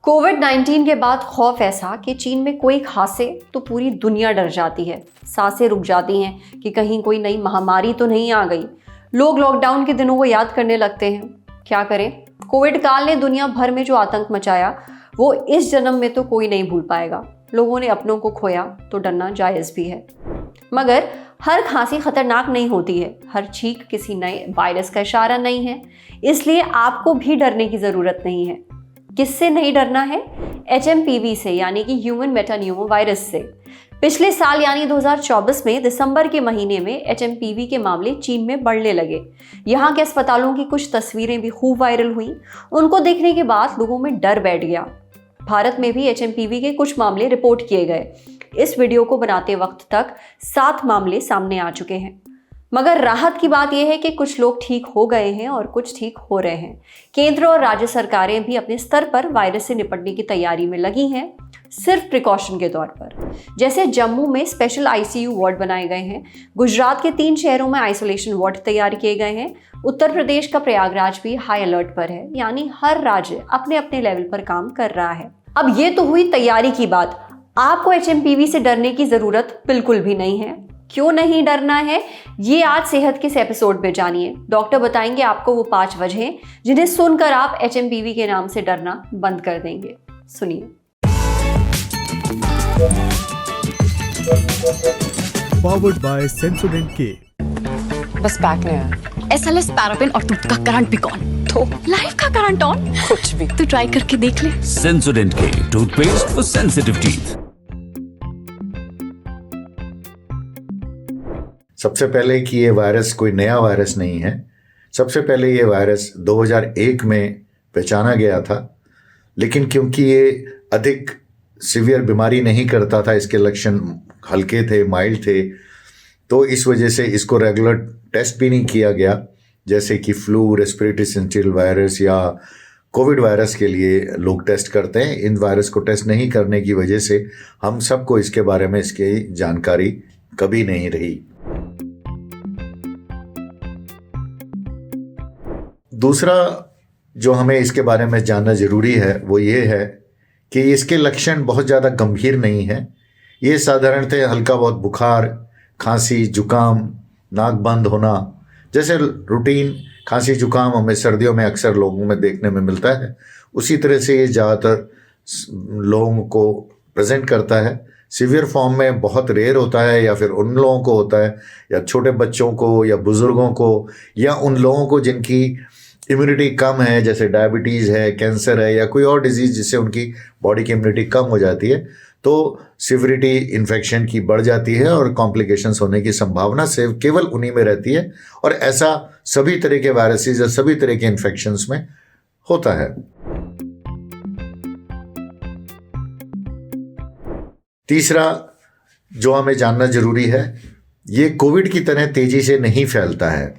कोविड-19 के बाद खौफ ऐसा कि चीन में कोई खांसे तो पूरी दुनिया डर जाती है। सांसें रुक जाती हैं कि कहीं कोई नई महामारी तो नहीं आ गई। लोग लॉकडाउन के दिनों को याद करने लगते हैं। क्या करें? कोविड काल ने दुनिया भर में जो आतंक मचाया वो इस जन्म में तो कोई नहीं भूल पाएगा। लोगों ने अपनों को खोया तो डरना जायज़ भी है, मगर हर खांसी खतरनाक नहीं होती है। हर छींक किसी नए वायरस का इशारा नहीं है, इसलिए आपको भी डरने की ज़रूरत नहीं है। किससे नहीं डरना है? HMPV से, यानी कि ह्यूमन मेटान्यूमो वायरस से। पिछले साल यानी 2024 में दिसंबर के महीने में HMPV के मामले चीन में बढ़ने लगे। यहाँ के अस्पतालों की कुछ तस्वीरें भी खूब वायरल हुई। उनको देखने के बाद लोगों में डर बैठ गया। भारत में भी HMPV के कुछ मामले रिपोर्ट किए गए। इस वीडियो को बनाते वक्त तक 7 मामले सामने आ चुके हैं, मगर राहत की बात यह है कि कुछ लोग ठीक हो गए हैं और कुछ ठीक हो रहे हैं। केंद्र और राज्य सरकारें भी अपने स्तर पर वायरस से निपटने की तैयारी में लगी हैं, सिर्फ प्रिकॉशन के तौर पर। जैसे जम्मू में स्पेशल ICU वार्ड बनाए गए हैं, गुजरात के 3 शहरों में आइसोलेशन वार्ड तैयार किए गए हैं, उत्तर प्रदेश का प्रयागराज भी हाई अलर्ट पर है। यानी हर राज्य अपने अपने लेवल पर काम कर रहा है। अब ये तो हुई तैयारी की बात। आपको HMPV से डरने की जरूरत बिल्कुल भी नहीं है। क्यों नहीं डरना है, ये आज सेहत के इस एपिसोड में जानिए। डॉक्टर बताएंगे आपको वो 5 वजहें जिन्हें सुनकर आप HMPV के नाम से डरना बंद कर देंगे। सुनिए। Powered by Sensodyne K। बस पैक नहीं है। SLS पैराफिन और दूध का करंट भी कौन? तो लाइफ का करंट ऑन? कुछ भी तो ट्राई करके देख ले। Sensodyne K toothpaste for sensitive teeth. सबसे पहले कि ये वायरस कोई नया वायरस नहीं है। सबसे पहले ये वायरस 2001 में पहचाना गया था, लेकिन क्योंकि ये अधिक सीवियर बीमारी नहीं करता था, इसके लक्षण हल्के थे, माइल्ड थे, तो इस वजह से इसको रेगुलर टेस्ट भी नहीं किया गया, जैसे कि फ्लू, रेस्पिरेटरी सिंचियल वायरस या कोविड वायरस के लिए लोग टेस्ट करते हैं। इन वायरस को टेस्ट नहीं करने की वजह से हम सबको इसके बारे में इसकी जानकारी कभी नहीं रही। दूसरा जो हमें इसके बारे में जानना ज़रूरी है वो ये है कि इसके लक्षण बहुत ज़्यादा गंभीर नहीं हैं। ये साधारणतः हल्का बहुत बुखार, खांसी, जुकाम, नाक बंद होना, जैसे रूटीन खांसी जुकाम हमें सर्दियों में अक्सर लोगों में देखने में मिलता है, उसी तरह से ये ज़्यादातर लोगों को प्रेजेंट करता है। सीवियर फॉर्म में बहुत रेयर होता है, या फिर उन लोगों को होता है, या छोटे बच्चों को, या बुज़ुर्गों को, या उन लोगों को जिनकी इम्यूनिटी कम है, जैसे डायबिटीज़ है, कैंसर है, या कोई और डिजीज़ जिससे उनकी बॉडी की इम्यूनिटी कम हो जाती है, तो सिविरिटी इन्फेक्शन की बढ़ जाती है और कॉम्प्लिकेशंस होने की संभावना से केवल उन्हीं में रहती है। और ऐसा सभी तरह के वायरसेस या सभी तरह के इन्फेक्शंस में होता है। तीसरा जो हमें जानना जरूरी है, ये कोविड की तरह तेजी से नहीं फैलता है।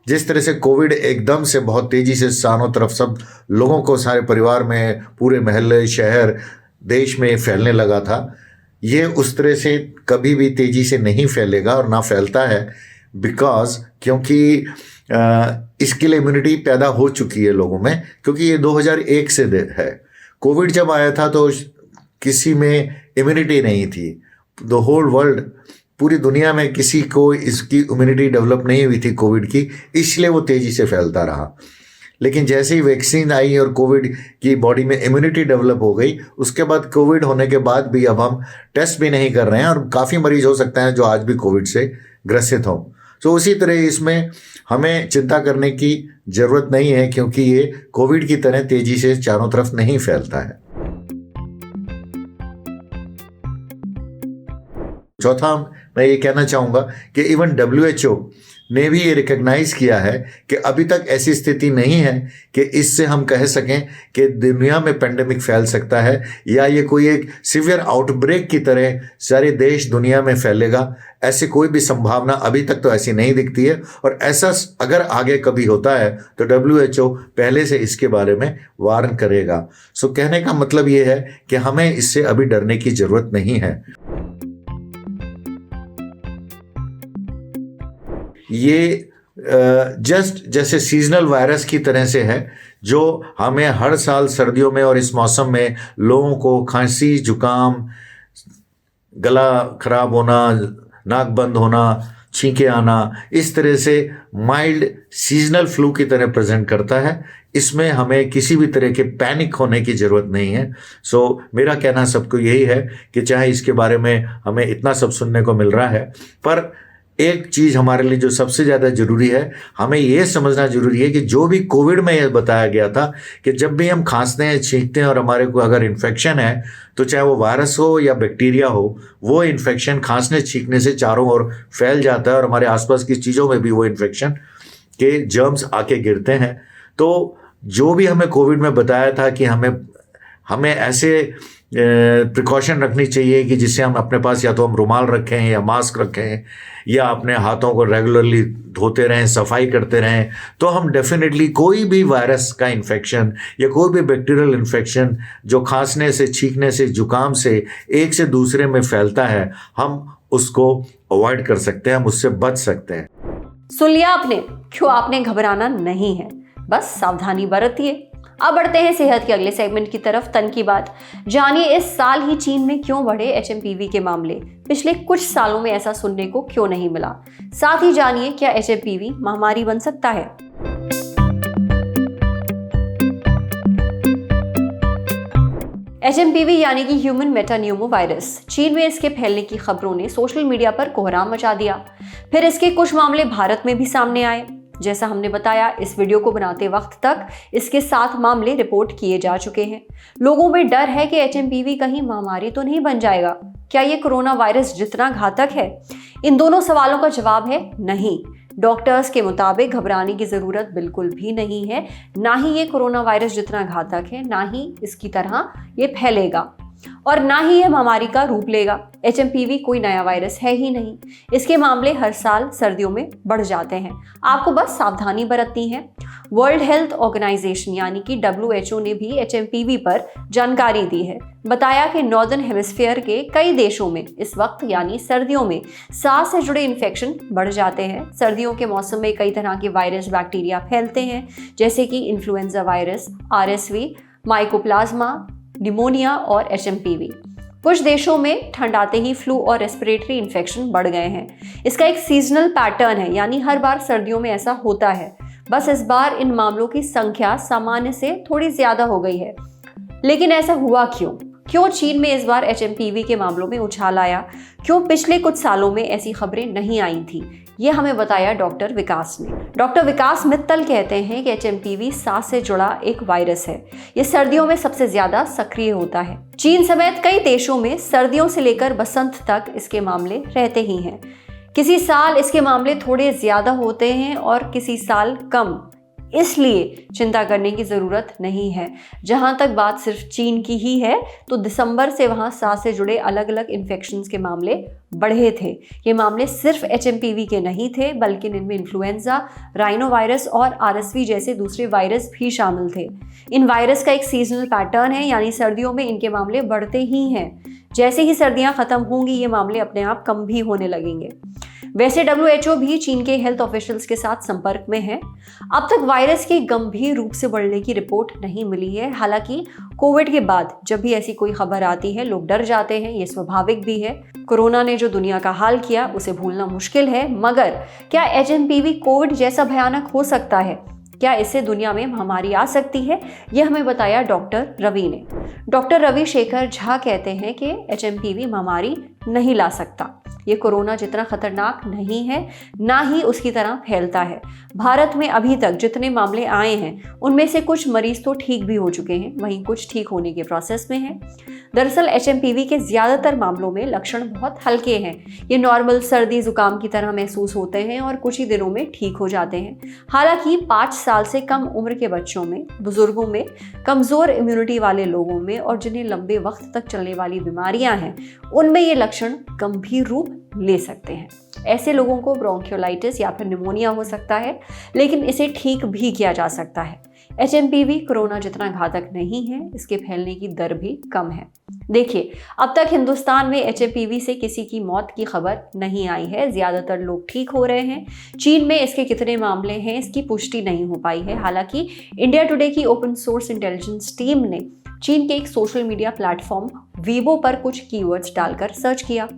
जिस तरह से कोविड एकदम से बहुत तेजी से चारों तरफ सब लोगों को, सारे परिवार में, पूरे महल्ले, शहर, देश में फैलने लगा था, ये उस तरह से कभी भी तेजी से नहीं फैलेगा और ना फैलता है, क्योंकि इसके लिए इम्यूनिटी पैदा हो चुकी है लोगों में, क्योंकि ये 2001 से है। कोविड जब आया था तो किसी में इम्यूनिटी नहीं थी। द होल वर्ल्ड, पूरी दुनिया में किसी को इसकी इम्यूनिटी डेवलप नहीं हुई थी कोविड की, इसलिए वो तेज़ी से फैलता रहा। लेकिन जैसे ही वैक्सीन आई और कोविड की बॉडी में इम्यूनिटी डेवलप हो गई, उसके बाद कोविड होने के बाद भी अब हम टेस्ट भी नहीं कर रहे हैं, और काफ़ी मरीज हो सकते हैं जो आज भी कोविड से ग्रसित हों। तो उसी तरह इसमें हमें चिंता करने की ज़रूरत नहीं है, क्योंकि ये कोविड की तरह तेज़ी से चारों तरफ नहीं फैलता है। चौथा मैं ये कहना चाहूँगा कि इवन WHO ने भी ये रिकग्नाइज किया है कि अभी तक ऐसी स्थिति नहीं है कि इससे हम कह सकें कि दुनिया में पेंडेमिक फैल सकता है, या ये कोई एक सीवियर आउटब्रेक की तरह सारे देश दुनिया में फैलेगा। ऐसी कोई भी संभावना अभी तक तो ऐसी नहीं दिखती है, और ऐसा अगर आगे कभी होता है तो WHO पहले से इसके बारे में वार्न करेगा। सो कहने का मतलब ये है कि हमें इससे अभी डरने की ज़रूरत नहीं है। ये जस्ट जैसे सीजनल वायरस की तरह से है, जो हमें हर साल सर्दियों में और इस मौसम में लोगों को खांसी, जुकाम, गला खराब होना, नाक बंद होना, छींके आना, इस तरह से माइल्ड सीजनल फ्लू की तरह प्रेजेंट करता है। इसमें हमें किसी भी तरह के पैनिक होने की ज़रूरत नहीं है। सो मेरा कहना सबको यही है कि चाहे इसके बारे में हमें इतना सब सुनने को मिल रहा है, पर एक चीज़ हमारे लिए जो सबसे ज़्यादा ज़रूरी है, हमें ये समझना ज़रूरी है कि जो भी कोविड में ये बताया गया था कि जब भी हम खांसते हैं, छींकते हैं और हमारे को अगर इन्फेक्शन है, तो चाहे वो वायरस हो या बैक्टीरिया हो, वो इन्फेक्शन खांसने छींकने से चारों ओर फैल जाता है और हमारे आसपास की चीज़ों में भी वो इन्फेक्शन के जर्म्स आके गिरते हैं। तो जो भी हमें कोविड में बताया था कि हमें ऐसे प्रिकॉशन रखनी चाहिए कि जिससे हम अपने पास या तो हम रुमाल रखें या मास्क रखें या अपने हाथों को रेगुलरली धोते रहें, सफाई करते रहें, तो हम डेफिनेटली कोई भी वायरस का इन्फेक्शन या कोई भी बैक्टीरियल इन्फेक्शन जो खांसने से, छींकने से, जुकाम से एक से दूसरे में फैलता है, हम उसको अवॉइड कर सकते हैं, हम उससे बच सकते हैं। सुन लिया आपने, क्यों आपने घबराना नहीं है, बस सावधानी बरतिए। अब बढ़ते हैं सेहत के अगले सेगमेंट की तरफ। तन की बात जानिए, इस साल ही चीन में क्यों बढ़े HMPV के मामले, पिछले कुछ सालों में ऐसा सुनने को क्यों नहीं मिला। साथ ही जानिए क्या HMPV महामारी बन सकता है। HMPV यानी कि ह्यूमन मेटान्यूमो वायरस, चीन में इसके फैलने की खबरों ने सोशल मीडिया पर कोहराम मचा दिया। फिर इसके कुछ मामले भारत में भी सामने आए। जैसा हमने बताया, इस वीडियो को बनाते वक्त तक इसके 7 मामले रिपोर्ट किए जा चुके हैं। लोगों में डर है कि HMPV कहीं महामारी तो नहीं बन जाएगा। क्या ये कोरोना वायरस जितना घातक है? इन दोनों सवालों का जवाब है नहीं। डॉक्टर्स के मुताबिक घबराने की जरूरत बिल्कुल भी नहीं है। ना ही ये कोरोना वायरस जितना घातक है, ना ही इसकी तरह ये फैलेगा और ना ही यह महामारी का रूप लेगा। HMPV कोई नया वायरस है ही नहीं। इसके मामले हर साल सर्दियों में बढ़ जाते हैं। आपको बस सावधानी बरतनी है। वर्ल्ड हेल्थ ऑर्गेनाइजेशन यानी कि WHO ने भी HMPV पर जानकारी दी है। बताया कि नॉर्दर्न हेमिस्फीयर के कई देशों में इस वक्त यानी सर्दियों में सांस से जुड़े इन्फेक्शन बढ़ जाते हैं। सर्दियों के मौसम में कई तरह के वायरस, बैक्टीरिया फैलते हैं, जैसे कि influenza virus, RSV, mycoplasma, pneumonia और HMPV। कुछ देशों में ठंड आते ही फ्लू और रेस्पिरेटरी इन्फेक्शन बढ़ गए हैं। इसका एक सीजनल पैटर्न है, यानी हर बार सर्दियों में ऐसा होता है। बस इस बार इन मामलों की संख्या सामान्य से थोड़ी ज्यादा हो गई है। लेकिन ऐसा हुआ क्यों चीन में इस बार HMPV के मामलों में उछाल आया? क्यों पिछले कुछ सालों में ऐसी खबरें नहीं आई थी? ये हमें बताया डॉक्टर विकास ने। डॉक्टर विकास मित्तल कहते हैं कि HMPV सांस से जुड़ा एक वायरस है। ये सर्दियों में सबसे ज्यादा सक्रिय होता है। चीन समेत कई देशों में सर्दियों से लेकर बसंत तक इसके मामले रहते ही हैं। किसी साल इसके मामले थोड़े ज्यादा होते हैं और किसी साल कम। इसलिए चिंता करने की ज़रूरत नहीं है। जहां तक बात सिर्फ चीन की ही है, तो दिसंबर से वहां सांस से जुड़े अलग अलग इन्फेक्शंस के मामले बढ़े थे। ये मामले सिर्फ HMPV के नहीं थे, बल्कि इनमें इन्फ्लुएंजा, राइनो वायरस और RSV जैसे दूसरे वायरस भी शामिल थे। इन वायरस का एक सीजनल पैटर्न है, यानी सर्दियों में इनके मामले बढ़ते ही हैं। जैसे ही सर्दियां खत्म होंगी, ये मामले अपने आप कम भी होने लगेंगे। वैसे WHO भी चीन के हेल्थ ऑफिशियल्स के साथ संपर्क में है। अब तक वायरस के गंभीर रूप से बढ़ने की रिपोर्ट नहीं मिली है। हालांकि कोविड के बाद जब भी ऐसी कोई खबर आती है, लोग डर जाते हैं, ये स्वाभाविक भी है। कोरोना ने जो दुनिया का हाल किया, उसे भूलना मुश्किल है। मगर क्या HMPV कोविड जैसा भयानक हो सकता है? क्या इससे दुनिया में महामारी आ सकती है? यह हमें बताया डॉक्टर रवि ने। डॉक्टर रवि शेखर झा कहते हैं कि HMPV महामारी नहीं ला सकता। ये कोरोना जितना खतरनाक नहीं है, ना ही उसकी तरह फैलता है। भारत में अभी तक जितने मामले आए हैं, उनमें से कुछ मरीज तो ठीक भी हो चुके हैं, वहीं कुछ ठीक होने के प्रोसेस में हैं। दरअसल HMPV के ज़्यादातर मामलों में लक्षण बहुत हल्के हैं। ये नॉर्मल सर्दी जुकाम की तरह महसूस होते हैं और कुछ ही दिनों में ठीक हो जाते हैं। हालांकि 5 साल से कम उम्र के बच्चों में, बुजुर्गों में, कमज़ोर इम्यूनिटी वाले लोगों में और जिन्हें लंबे वक्त तक चलने वाली बीमारियां हैं, उनमें ये लक्षण गंभीर रूप ले सकते हैं। ऐसे लोगों को ब्रोंकियोलाइटिस या फिर निमोनिया हो सकता है, लेकिन इसे ठीक भी किया जा सकता है। HMPV कोरोना जितना घातक नहीं है, इसके फैलने की दर भी कम है। देखिए, अब तक हिंदुस्तान में HMPV से किसी की मौत की खबर नहीं आई है। ज्यादातर लोग ठीक हो रहे हैं। चीन में इसके कितने मामले हैं, इसकी पुष्टि नहीं हो पाई है। हालांकि इंडिया टुडे की ओपन सोर्स इंटेलिजेंस टीम ने चीन के एक सोशल मीडिया प्लेटफॉर्म वीवो पर कुछ कीवर्ड्स डालकर सर्च किया।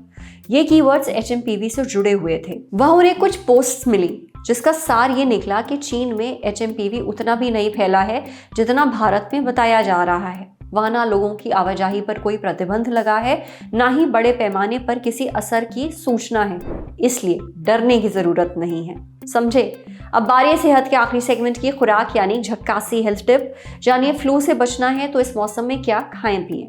ये कीवर्ड्स HMPV से जुड़े हुए थे। वह उन्हें कुछ पोस्ट्स मिली जिसका सार ये निकला कि चीन में HMPV उतना भी नहीं फैला है जितना भारत में बताया जा रहा है। वहां ना लोगों की आवाजाही पर कोई प्रतिबंध लगा है, ना ही बड़े पैमाने पर किसी असर की सूचना है, इसलिए डरने की जरूरत नहीं है। समझे? अब बारी सेहत के आखिरी सेगमेंट की खुराक यानी झक्कासी हेल्थ टिप। जानिए, फ्लू से बचना है तो इस मौसम में क्या खाएं पिएं।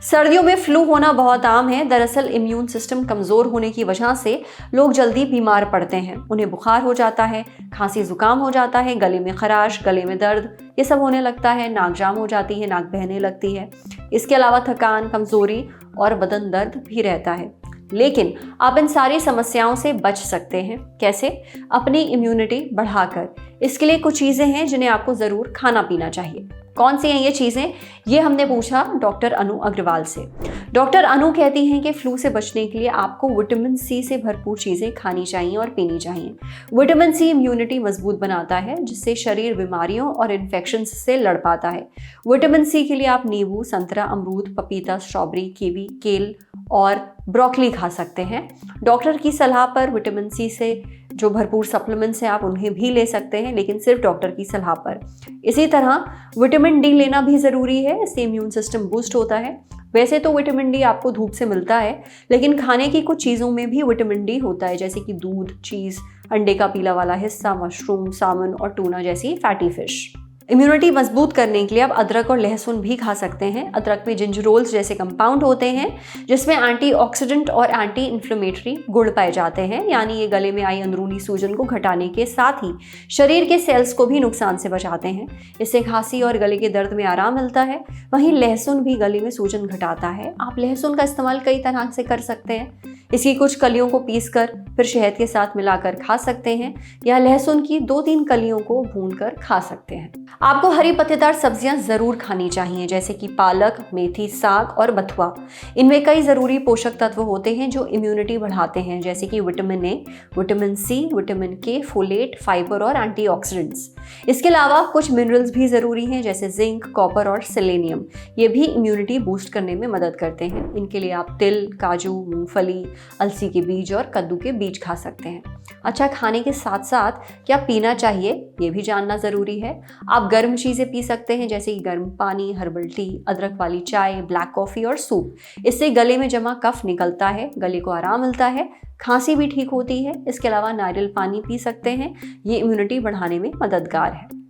सर्दियों में फ्लू होना बहुत आम है। दरअसल इम्यून सिस्टम कमजोर होने की वजह से लोग जल्दी बीमार पड़ते हैं। उन्हें बुखार हो जाता है, खांसी जुकाम हो जाता है, गले में खराश, गले में दर्द, ये सब होने लगता है। नाक जाम हो जाती है, नाक बहने लगती है। इसके अलावा थकान, कमजोरी और बदन दर्द भी रहता है। लेकिन आप इन सारी समस्याओं से बच सकते हैं। कैसे? अपनी इम्यूनिटी बढ़ाकर। इसके लिए कुछ चीज़ें हैं जिन्हें आपको ज़रूर खाना पीना चाहिए। कौन सी हैं ये चीज़ें? ये हमने पूछा डॉक्टर अनु अग्रवाल से। डॉक्टर अनु कहती हैं कि फ्लू से बचने के लिए आपको विटामिन सी से भरपूर चीज़ें खानी चाहिए और पीनी चाहिए। विटामिन सी इम्यूनिटी मजबूत बनाता है, जिससे शरीर बीमारियों और इन्फेक्शन से लड़ पाता है। विटामिन सी के लिए आप नींबू, संतरा, अमरूद, पपीता, स्ट्रॉबेरी, कीवी, केल और ब्रोकली खा सकते हैं। डॉक्टर की सलाह पर विटामिन सी से जो भरपूर सप्लीमेंट्स हैं आप उन्हें भी ले सकते हैं, लेकिन सिर्फ डॉक्टर की सलाह पर। इसी तरह विटामिन डी लेना भी ज़रूरी है, इससे इम्यून सिस्टम बूस्ट होता है। वैसे तो विटामिन डी आपको धूप से मिलता है, लेकिन खाने की कुछ चीज़ों में भी विटामिन डी होता है, जैसे कि दूध, चीज़, अंडे का पीला वाला हिस्सा, मशरूम, सामन और टूना जैसी फैटी फिश। इम्यूनिटी मजबूत करने के लिए आप अदरक और लहसुन भी खा सकते हैं। अदरक में जिंजरोल्स जैसे कंपाउंड होते हैं, जिसमें एंटीऑक्सीडेंट और एंटी इन्फ्लेमेटरी गुण पाए जाते हैं, यानी ये गले में आई अंदरूनी सूजन को घटाने के साथ ही शरीर के सेल्स को भी नुकसान से बचाते हैं। इससे खांसी और गले के दर्द में आराम मिलता है। वहीं लहसुन भी गले में सूजन घटाता है। आप लहसुन का इस्तेमाल कई तरह से कर सकते हैं। इसकी कुछ कलियों को पीसकर फिर शहद के साथ मिलाकर खा सकते हैं, या लहसुन की 2-3 कलियों को भूनकर खा सकते हैं। आपको हरी पत्तेदार सब्जियां जरूर खानी चाहिए, जैसे कि पालक, मेथी, साग और बथुआ। इनमें कई जरूरी पोषक तत्व होते हैं जो इम्यूनिटी बढ़ाते हैं, जैसे कि vitamin A, vitamin C, vitamin K, folate, fibre और एंटीऑक्सीडेंट्स। इसके अलावा कुछ मिनरल्स भी जरूरी हैं, जैसे जिंक, कॉपर और सेलेनियम। ये भी इम्यूनिटी बूस्ट करने में मदद करते हैं। इनके लिए आप तिल, काजू, मूंगफली, अलसी के बीज और कद्दू के बीज खा सकते हैं। अच्छा, खाने के साथ साथ क्या पीना चाहिए ये भी जानना ज़रूरी है। आप गर्म चीज़ें पी सकते हैं, जैसे कि गर्म पानी, हर्बल टी, अदरक वाली चाय, ब्लैक कॉफ़ी और सूप। इससे गले में जमा कफ निकलता है, गले को आराम मिलता है, खांसी भी ठीक होती है। इसके अलावा नारियल पानी पी सकते हैं, ये इम्यूनिटी बढ़ाने में मददगार है।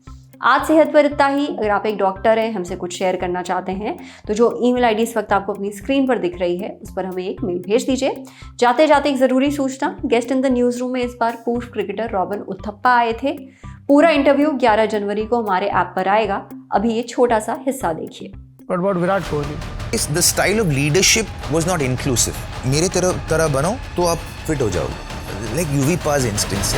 आज सेहत पर इतना ही। अगर आप एक डॉक्टर हैं, हमसे कुछ शेयर करना चाहते हैं, तो जो ईमेल आईडी इस वक्त आपको अपनी स्क्रीन पर दिख रही है, उस पर हमें एक मेल भेज दीजिए। जाते जाते एक ज़रूरी सूचना, guest in the news room में इस बार पूर्व क्रिकेटर रॉबिन उथप्पा आए थे। पूरा इंटरव्यू 11 जनवरी को हमारे ऐप पर आएगा। अभी ये छोटा सा हिस्सा देखिए। What about Virat Kohli? The style of leadership was not inclusive. मेरे तरह बनो तो आप फिट हो जाओगे, like UV Pa's instincts.